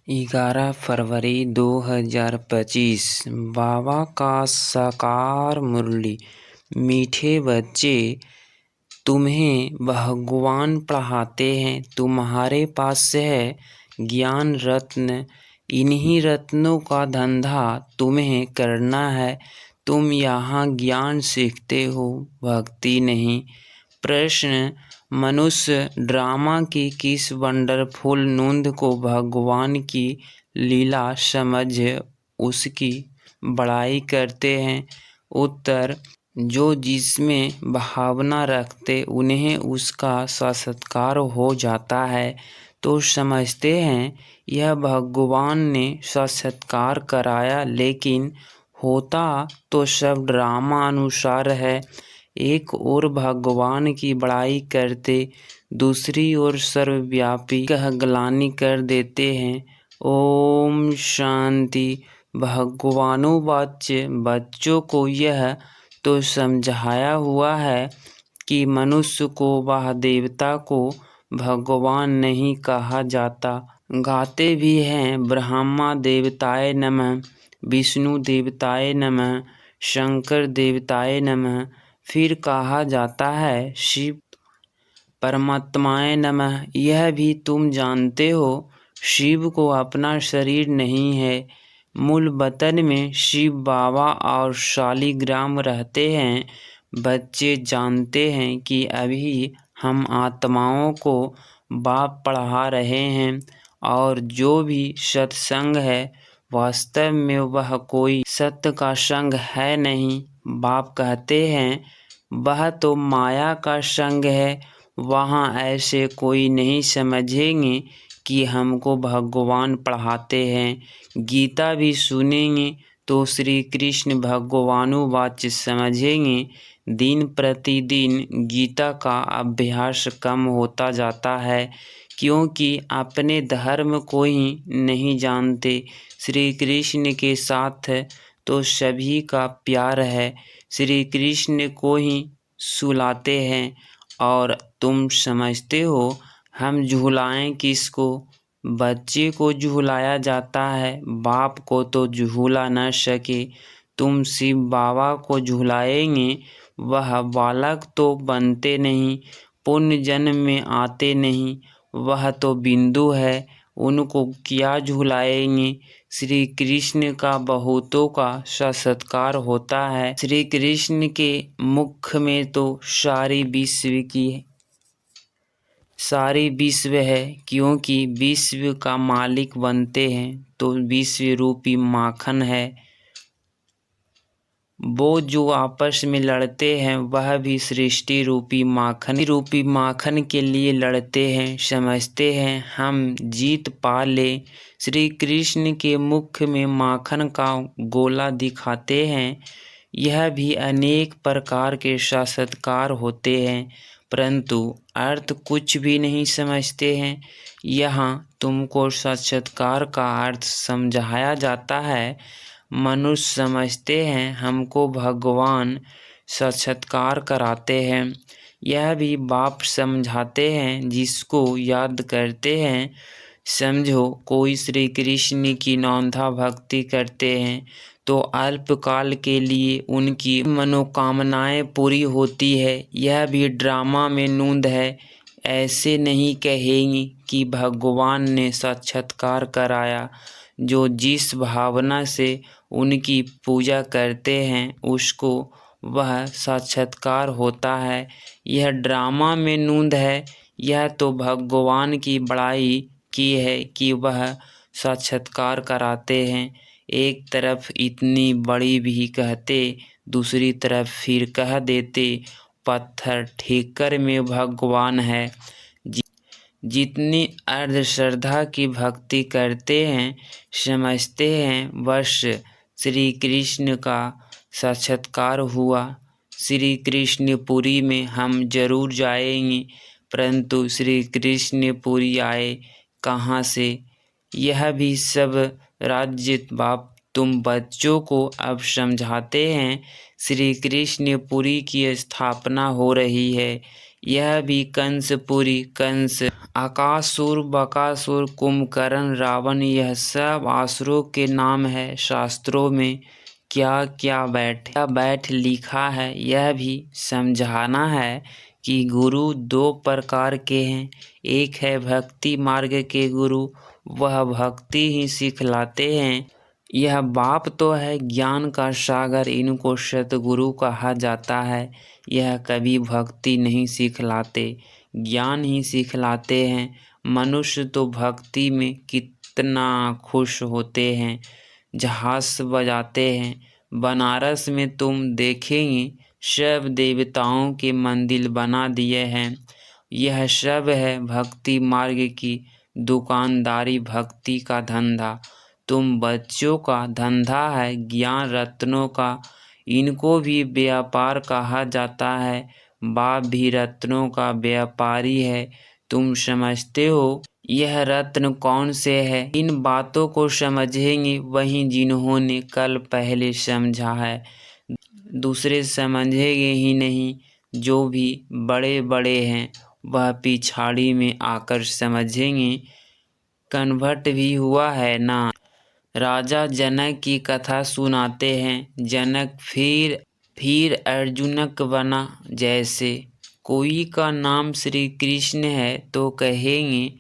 11 फरवरी 2025। बाबा का साकार मुरली। मीठे बच्चे, तुम्हें भगवान पढ़ाते हैं। तुम्हारे पास है ज्ञान रत्न। इन्हीं रत्नों का धंधा तुम्हें करना है। तुम यहाँ ज्ञान सीखते हो, भक्ति नहीं। प्रश्न: मनुष्य ड्रामा की किस वंडरफुल नूंद को भगवान की लीला समझ उसकी बड़ाई करते हैं? उत्तर: जो जिसमें भावना रखते उन्हें उसका साक्षात्कार हो जाता है तो समझते हैं यह भगवान ने साक्षात्कार कराया, लेकिन होता तो सब ड्रामा अनुसार है। एक ओर भगवान की बड़ाई करते, दूसरी ओर सर्वव्यापी कह ग्लानि कर देते हैं। ओम शांति। भगवानुवाच: बच्चों को यह तो समझाया हुआ है कि मनुष्य को वह देवता को भगवान नहीं कहा जाता। गाते भी हैं ब्रह्मा देवताय नमः, विष्णु देवताय नमः, शंकर देवताय नमः। फिर कहा जाता है शिव परमात्माय नमः। यह भी तुम जानते हो शिव को अपना शरीर नहीं है। मूल वतन में शिव बाबा और शालिग्राम रहते हैं। बच्चे जानते हैं कि अभी हम आत्माओं को बाप पढ़ा रहे हैं और जो भी सत्संग है वास्तव में वह कोई सत्य का संग है नहीं। बाप कहते हैं वह तो माया का संग है। वहाँ ऐसे कोई नहीं समझेंगे कि हमको भगवान पढ़ाते हैं। गीता भी सुनेंगे तो श्री कृष्ण भगवानुवाच समझेंगे। दिन प्रतिदिन गीता का अभ्यास कम होता जाता है, क्योंकि अपने धर्म को ही नहीं जानते। श्री कृष्ण के साथ तो सभी का प्यार है, श्री कृष्ण को ही सुलाते हैं। और तुम समझते हो हम झूलाएं किसको? बच्चे को झूलाया जाता है, बाप को तो झूला न सके। तुम शिव बाबा को झूलाएंगे, वह बालक तो बनते नहीं, पुण्य जन्म में आते नहीं। वह तो बिंदु है, उनको क्या झुलाएंगे? श्री कृष्ण का बहुतों का साक्षात्कार होता है। श्री कृष्ण के मुख में तो सारी विश्व है, क्योंकि विश्व का मालिक बनते हैं तो विश्व रूपी माखन है। वो जो आपस में लड़ते हैं वह भी सृष्टि रूपी माखन के लिए लड़ते हैं। समझते हैं हम जीत पा ले। श्री कृष्ण के मुख में माखन का गोला दिखाते हैं। यह भी अनेक प्रकार के साक्षात्कार होते हैं, परंतु अर्थ कुछ भी नहीं समझते हैं। यहाँ तुमको साक्षात्कार का अर्थ समझाया जाता है। मनुष्य समझते हैं हमको भगवान साक्षात्कार कराते हैं। यह भी बाप समझाते हैं जिसको याद करते हैं। समझो कोई श्री कृष्ण की नौंधा भक्ति करते हैं तो अल्पकाल के लिए उनकी मनोकामनाएं पूरी होती है। यह भी ड्रामा में नूंद है। ऐसे नहीं कहेंगे कि भगवान ने साक्षात्कार कराया। जो जिस भावना से उनकी पूजा करते हैं उसको वह साक्षात्कार होता है। यह ड्रामा में नूंद है। यह तो भगवान की बड़ाई की है कि वह साक्षात्कार कराते हैं। एक तरफ इतनी बड़ी भी कहते, दूसरी तरफ फिर कह देते पत्थर ठेकर में भगवान है। जितनी अर्धश्रद्धा की भक्ति करते हैं समझते हैं बस श्री कृष्ण का साक्षात्कार हुआ। श्री कृष्णपुरी में हम जरूर जाएंगे, परंतु श्री कृष्णपुरी आए कहाँ से? यह भी सब राज्य बाप तुम बच्चों को अब समझाते हैं। श्री कृष्णपुरी की स्थापना हो रही है। यह भी कंसपुरी, कंस, अकासुर, बकासुर, कुंभकर्ण, रावण, यह सब असुरों के नाम है। शास्त्रों में क्या क्या बैठ लिखा है यह भी समझाना है कि गुरु दो प्रकार के हैं। एक है भक्ति मार्ग के गुरु, वह भक्ति ही सिखलाते हैं। यह बाप तो है ज्ञान का सागर, इनको सतगुरु कहा जाता है। यह कभी भक्ति नहीं सिखलाते, ज्ञान ही सिखलाते हैं। मनुष्य तो भक्ति में कितना खुश होते हैं, जहाज बजाते हैं। बनारस में तुम देखेंगे सब देवताओं के मंदिर बना दिए हैं। यह सब है भक्ति मार्ग की दुकानदारी, भक्ति का धंधा। तुम बच्चों का धंधा है ज्ञान रत्नों का, इनको भी व्यापार कहा जाता है। बाप भी रत्नों का व्यापारी है। तुम समझते हो यह रत्न कौन से है? इन बातों को समझेंगे वही जिन्होंने कल पहले समझा है, दूसरे समझेंगे ही नहीं। जो भी बड़े बड़े हैं वह पिछाड़ी में आकर समझेंगे। कन्वर्ट भी हुआ है ना। राजा जनक की कथा सुनाते हैं। जनक फिर अर्जुनक बना। जैसे कोई का नाम श्री कृष्ण है तो कहेंगे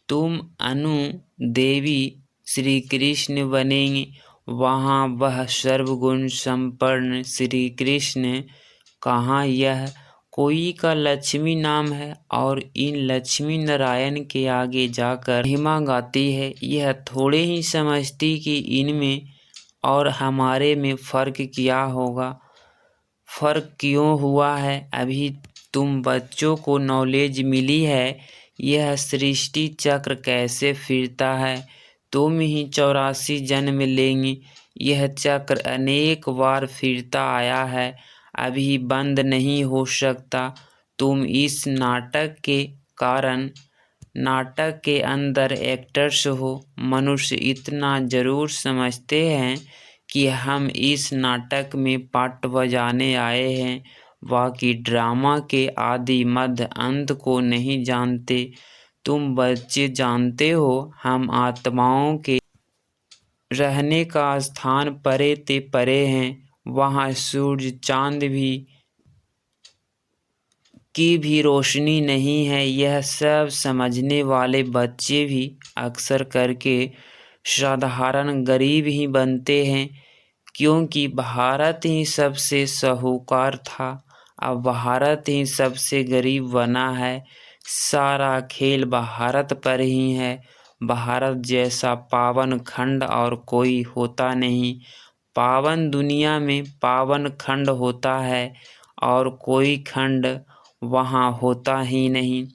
तुम अनु देवी श्री कृष्ण बनेंगे। वहाँ वह सर्वगुण संपन्न श्री कृष्ण कहाँ? यह कोई का लक्ष्मी नाम है और इन लक्ष्मी नारायण के आगे जाकर महिमा गाती है। यह थोड़े ही समझती कि इनमें और हमारे में फ़र्क क्या होगा, फ़र्क क्यों हुआ है। अभी तुम बच्चों को नॉलेज मिली है यह सृष्टि चक्र कैसे फिरता है। तुम ही 84 जन्म लेंगे। यह चक्र अनेक बार फिरता आया है, अभी बंद नहीं हो सकता। तुम इस नाटक के कारण नाटक के अंदर एक्टर्स हो। मनुष्य इतना जरूर समझते हैं कि हम इस नाटक में पार्ट बजाने आए हैं, बाकी ड्रामा के आदि मध्य अंत को नहीं जानते। तुम बच्चे जानते हो हम आत्माओं के रहने का स्थान परे ते परे हैं। वहाँ सूरज चांद की भी रोशनी नहीं है। यह सब समझने वाले बच्चे भी अक्सर करके साधारण गरीब ही बनते हैं, क्योंकि भारत ही सबसे साहूकार था, अब भारत ही सबसे गरीब बना है। सारा खेल भारत पर ही है। भारत जैसा पावन खंड और कोई होता नहीं। पावन दुनिया में पावन खंड होता है और कोई खंड वहाँ होता ही नहीं।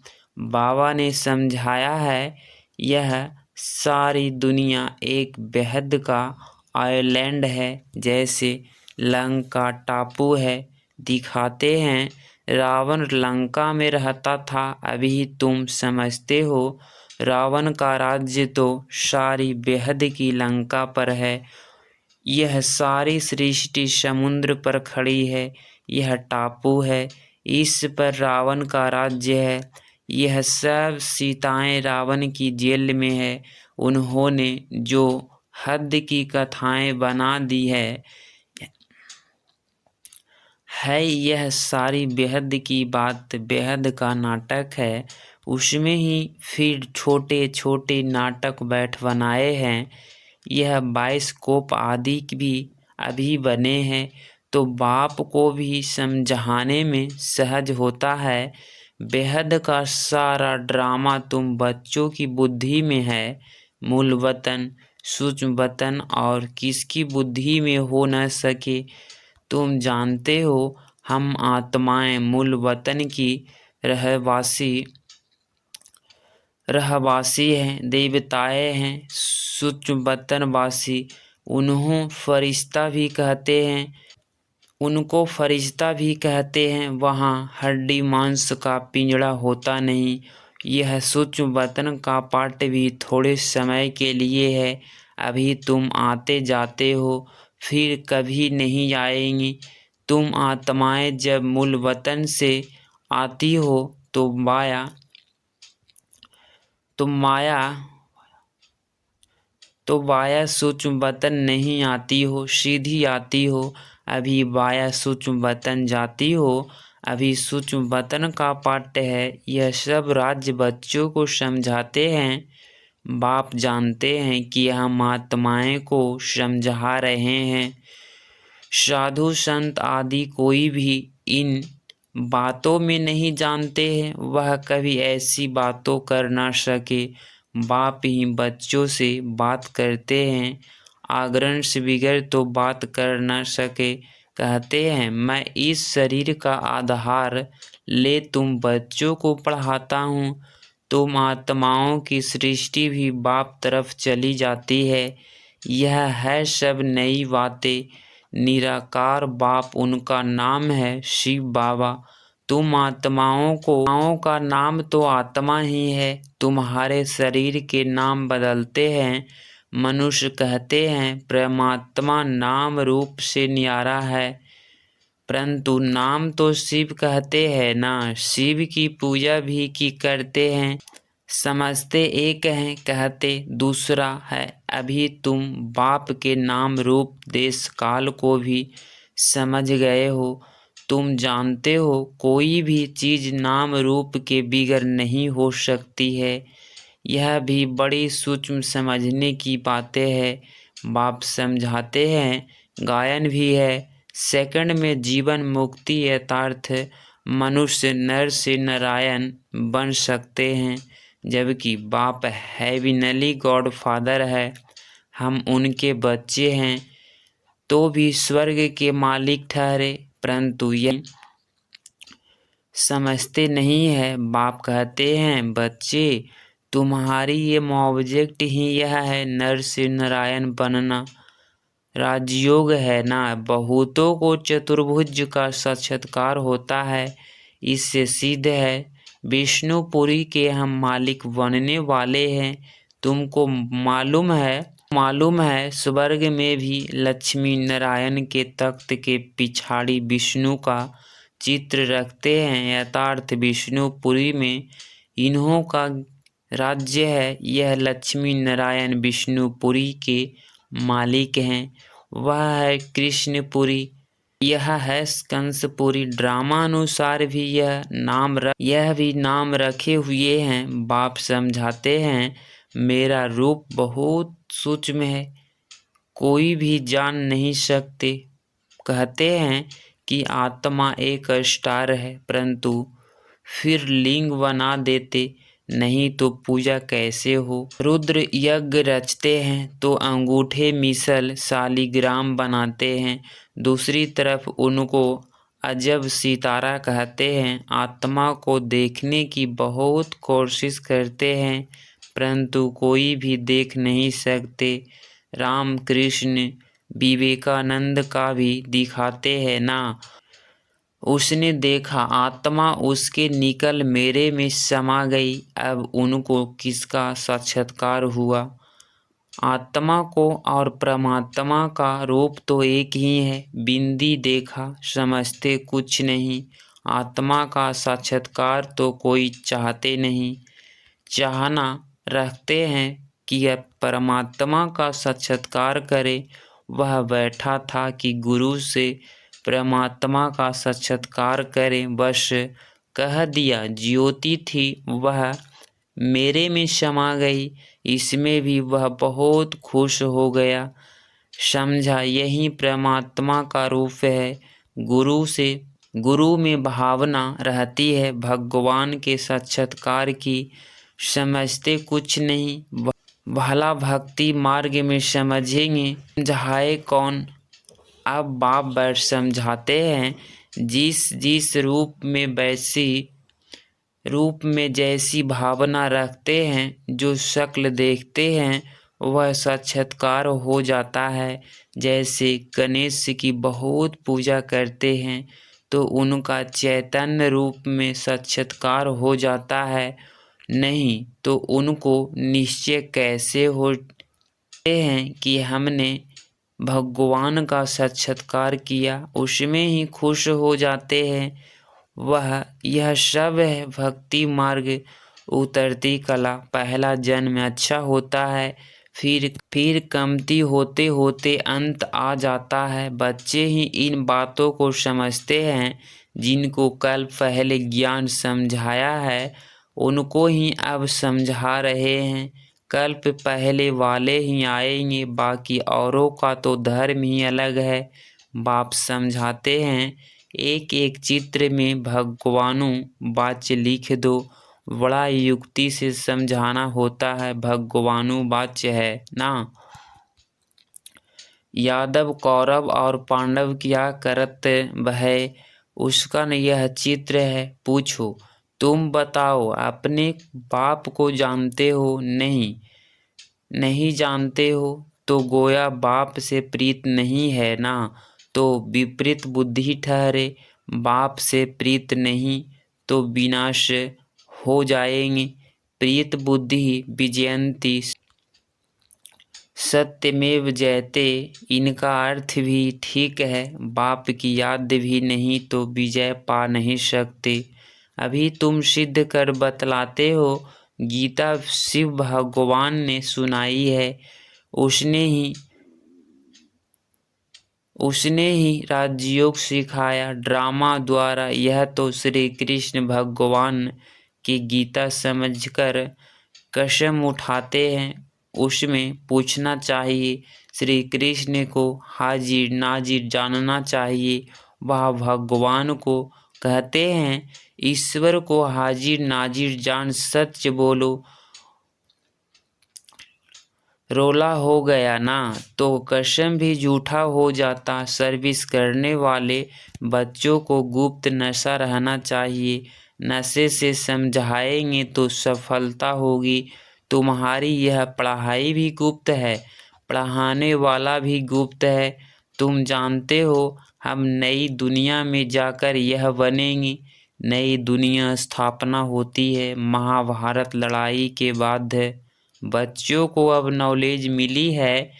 बाबा ने समझाया है यह सारी दुनिया एक बेहद का आइलैंड है, जैसे लंका टापू है। दिखाते हैं रावण लंका में रहता था, अभी तुम समझते हो रावण का राज्य तो सारी बेहद की लंका पर है। यह सारी सृष्टि समुद्र पर खड़ी है, यह टापू है, इस पर रावण का राज्य है। यह सब सीताएं रावण की जेल में है। उन्होंने जो हद की कथाएं बना दी है यह सारी बेहद की बात, बेहद का नाटक है। उसमें ही फिर छोटे छोटे नाटक बैठ बनाए हैं। यह बाइस्कोप आदि भी अभी बने हैं, तो बाप को भी समझाने में सहज होता है। बेहद का सारा ड्रामा तुम बच्चों की बुद्धि में है। मूल वतन, सूक्ष्म वतन और किसकी बुद्धि में हो न सके। तुम जानते हो हम आत्माएं मूल वतन की रहवासी हैं, देवताएं हैं, सूक्ष्म वतनवासी। उनको फरिश्ता भी कहते हैं। वहाँ हड्डी मांस का पिंजड़ा होता नहीं। यह सूक्ष्म वतन का पार्ट भी थोड़े समय के लिए है। अभी तुम आते जाते हो, फिर कभी नहीं आएंगी। तुम आत्माएं जब मूल वतन से आती हो तो वाया सूक्ष्म बतन नहीं आती हो, सीधी आती हो। अभी वाया सूक्ष्म बतन जाती हो, अभी सूक्ष्म बतन का पाठ्य है। यह सब राज्य बच्चों को समझाते हैं। बाप जानते हैं कि हम आत्माएं को समझा रहे हैं। साधु संत आदि कोई भी इन बातों में नहीं जानते हैं, वह कभी ऐसी बातों कर ना सके। बाप ही बच्चों से बात करते हैं, आग्रह से बिगड़ तो बात कर ना सके। कहते हैं मैं इस शरीर का आधार ले तुम बच्चों को पढ़ाता हूँ। तुम आत्माओं की सृष्टि भी बाप तरफ चली जाती है। यह है सब नई बातें। निराकार बाप उनका नाम है शिव बाबा। तुम आत्माओं का नाम तो आत्मा ही है। तुम्हारे शरीर के नाम बदलते हैं। मनुष्य कहते हैं परमात्मा नाम रूप से न्यारा है, परंतु नाम तो शिव कहते हैं ना। शिव की पूजा भी की करते हैं। समझते एक हैं, कहते दूसरा है। अभी तुम बाप के नाम रूप देश काल को भी समझ गए हो। तुम जानते हो कोई भी चीज़ नाम रूप के बिगर नहीं हो सकती है। यह भी बड़ी सूक्ष्म समझने की बातें हैं। बाप समझाते हैं, गायन भी है। सेकंड में जीवन मुक्ति यथार्थ मनुष्य नर से नारायण बन सकते हैं। जबकि बाप हेविनली गॉड फादर है, हम उनके बच्चे हैं, तो भी स्वर्ग के मालिक ठहरे, परंतु यह समझते नहीं है। बाप कहते हैं बच्चे तुम्हारी ये ऑब्जेक्ट ही यह है, नर से नारायण बनना। राजयोग है ना। बहुतों को चतुर्भुज का साक्षात्कार होता है। इससे सिद्ध है विष्णुपुरी के हम मालिक बनने वाले हैं। तुमको मालूम है स्वर्ग में भी लक्ष्मी नारायण के तख्त के पिछाड़ी विष्णु का चित्र रखते हैं। यथार्थ विष्णुपुरी में इन्हों का राज्य है। यह लक्ष्मी नारायण विष्णुपुरी के मालिक हैं। वह है कृष्णपुरी, यह है कंसपुरी। ड्रामा अनुसार भी यह भी नाम रखे हुए हैं। बाप समझाते हैं मेरा रूप बहुत सूक्ष्म है, कोई भी जान नहीं सकते। कहते हैं कि आत्मा एक स्टार है, परंतु फिर लिंग बना देते, नहीं तो पूजा कैसे हो। रुद्र यज्ञ रचते हैं तो अंगूठे मिसल शालिग्राम बनाते हैं। दूसरी तरफ उनको अजब सितारा कहते हैं। आत्मा को देखने की बहुत कोशिश करते हैं, परंतु कोई भी देख नहीं सकते। राम कृष्ण विवेकानंद का भी दिखाते हैं ना। उसने देखा आत्मा उसके निकल मेरे में समा गई। अब उनको किसका साक्षात्कार हुआ। आत्मा को और परमात्मा का रूप तो एक ही है। बिंदी देखा समझते कुछ नहीं। आत्मा का साक्षात्कार तो कोई चाहते नहीं। चाहना रखते हैं कि यह परमात्मा का साक्षात्कार करे। वह बैठा था कि गुरु से परमात्मा का साक्षात्कार करें। बस कह दिया, ज्योति थी वह मेरे में समा गई। इसमें भी वह बहुत खुश हो गया। समझा यही परमात्मा का रूप है। गुरु में भावना रहती है भगवान के साक्षात्कार की। समझते कुछ नहीं। भला भक्ति मार्ग में समझेंगे, समझाए कौन। अब बाप बैठ समझाते हैं जिस रूप में जैसी भावना रखते हैं, जो शक्ल देखते हैं वह साक्षात्कार हो जाता है। जैसे गणेश की बहुत पूजा करते हैं तो उनका चैतन्य रूप में साक्षात्कार हो जाता है, नहीं तो उनको निश्चय कैसे होते हैं कि हमने भगवान का साक्षात्कार किया। उसमें ही खुश हो जाते हैं। वह यह सब है भक्ति मार्ग उतरती कला। पहला जन्म अच्छा होता है, फिर कमती होते होते अंत आ जाता है। बच्चे ही इन बातों को समझते हैं। जिनको कल पहले ज्ञान समझाया है उनको ही अब समझा रहे हैं। कल्प पहले वाले ही आएंगे, बाकी औरों का तो धर्म ही अलग है। बाप समझाते हैं, एक एक चित्र में भगवानु वाच्य लिख दो। बड़ा युक्ति से समझाना होता है, भगवानु वाच्य है ना। यादव कौरव और पांडव क्या करत भय, उसका न यह चित्र है। पूछो, तुम बताओ, अपने बाप को जानते हो? नहीं जानते हो तो गोया बाप से प्रीत नहीं है ना, तो विपरीत बुद्धि ठहरे। बाप से प्रीत नहीं तो विनाश हो जाएंगे। प्रीत बुद्धि विजयंती सत्यमेव जयते, इनका अर्थ भी ठीक है। बाप की याद भी नहीं तो विजय पा नहीं सकते। अभी तुम सिद्ध कर बतलाते हो। गीता शिव भगवान ने सुनाई है, उसने ही राजयोग सिखाया ड्रामा द्वारा। यह तो श्री कृष्ण भगवान की गीता समझकर कसम उठाते हैं। उसमें पूछना चाहिए, श्री कृष्ण को हाजिर नाजिर जानना चाहिए। वह भगवान को कहते हैं, ईश्वर को हाजिर नाजिर जान, सच बोलो। रोला हो गया ना तो कसम भी झूठा हो जाता। सर्विस करने वाले बच्चों को गुप्त नशा रहना चाहिए। नशे से समझाएंगे तो सफलता होगी। तुम्हारी यह पढ़ाई भी गुप्त है, पढ़ाने वाला भी गुप्त है। तुम जानते हो हम नई दुनिया में जाकर यह बनेंगे। नई दुनिया स्थापना होती है महाभारत लड़ाई के बाद है। बच्चों को अब नॉलेज मिली है,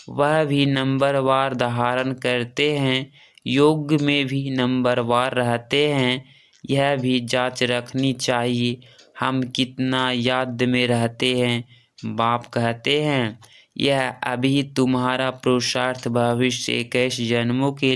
वह भी नंबरवार धारण करते हैं, योग में भी नंबरवार रहते हैं। यह भी जांच रखनी चाहिए हम कितना याद में रहते हैं। बाप कहते हैं, यह अभी तुम्हारा पुरुषार्थ भविष्य 21 जन्मों के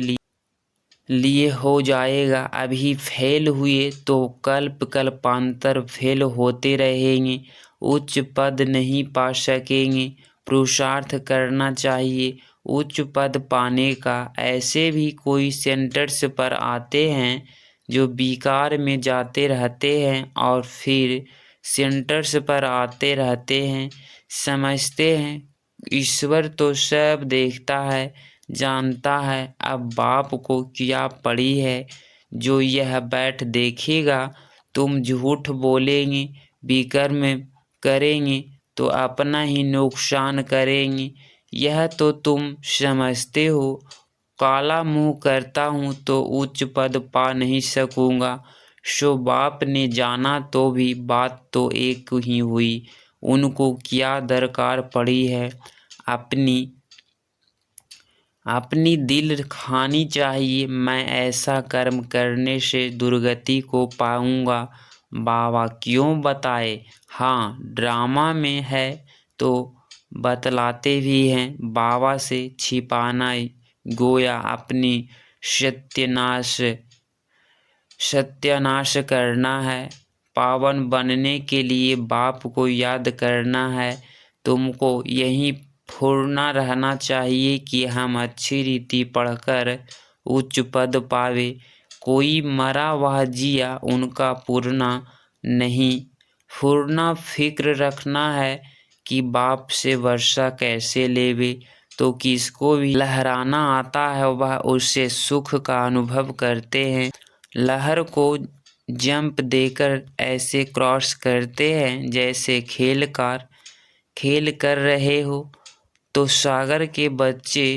लिए हो जाएगा। अभी फेल हुए तो कल्प कल्पांतर फेल होते रहेंगे, उच्च पद नहीं पा सकेंगे। पुरुषार्थ करना चाहिए उच्च पद पाने का। ऐसे भी कोई सेंटर्स पर आते हैं जो बेकार में जाते रहते हैं और फिर सेंटर्स पर आते रहते हैं। समझते हैं ईश्वर तो सब देखता है, जानता है। अब बाप को क्या पड़ी है जो यह बैठ देखेगा। तुम झूठ बोलेंगे, विकर्म करेंगे तो अपना ही नुकसान करेंगे। यह तो तुम समझते हो। काला मुंह करता हूँ तो उच्च पद पा नहीं सकूँगा। सो बाप ने जाना तो भी बात तो एक ही हुई। उनको क्या दरकार पड़ी है। अपनी दिल खानी चाहिए। मैं ऐसा कर्म करने से दुर्गति को पाऊंगा। बाबा क्यों बताए? हाँ, ड्रामा में है तो बतलाते भी हैं। बाबा से छिपाना गोया अपनी सत्यानाश करना है। पावन बनने के लिए बाप को याद करना है। तुमको यही फुरना रहना चाहिए कि हम अच्छी रीति पढ़कर उच्च पद पावे। कोई मरा वह जिया, उनका पुरना नहीं। फुरना फिक्र रखना है कि बाप से वर्षा कैसे लेवे। तो किसको भी लहराना आता है वह उससे सुख का अनुभव करते हैं। लहर को जंप देकर ऐसे क्रॉस करते हैं जैसे खेल कर रहे हो तो सागर के बच्चे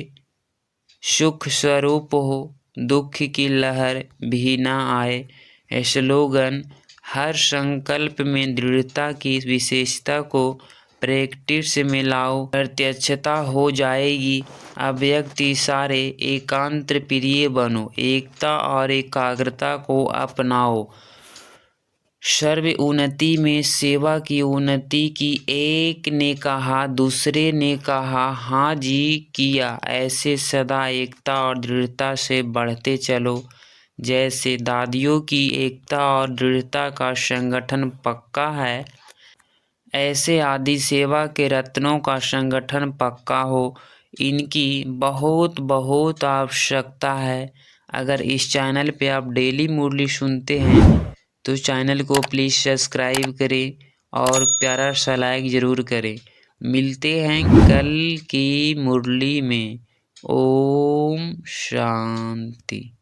सुख स्वरूप हो, दुख की लहर भी ना आए। स्लोगन, हर संकल्प में दृढ़ता की विशेषता को प्रैक्टिस में लाओ, प्रत्यक्षता हो जाएगी। अव्यक्त इशारे, एकांत प्रिय बनो, एकता और एकाग्रता को अपनाओ। सर्व उन्नति में सेवा की उन्नति की। एक ने कहा, दूसरे ने कहा, हाँ जी किया। ऐसे सदा एकता और दृढ़ता से बढ़ते चलो। जैसे दादियों की एकता और दृढ़ता का संगठन पक्का है, ऐसे आदि सेवा के रत्नों का संगठन पक्का हो। इनकी बहुत बहुत आवश्यकता है। अगर इस चैनल पे आप डेली मुरली सुनते हैं तो चैनल को प्लीज़ सब्सक्राइब करें और प्यारा सा लाइक ज़रूर करें। मिलते हैं कल की मुरली में। ओम शांति।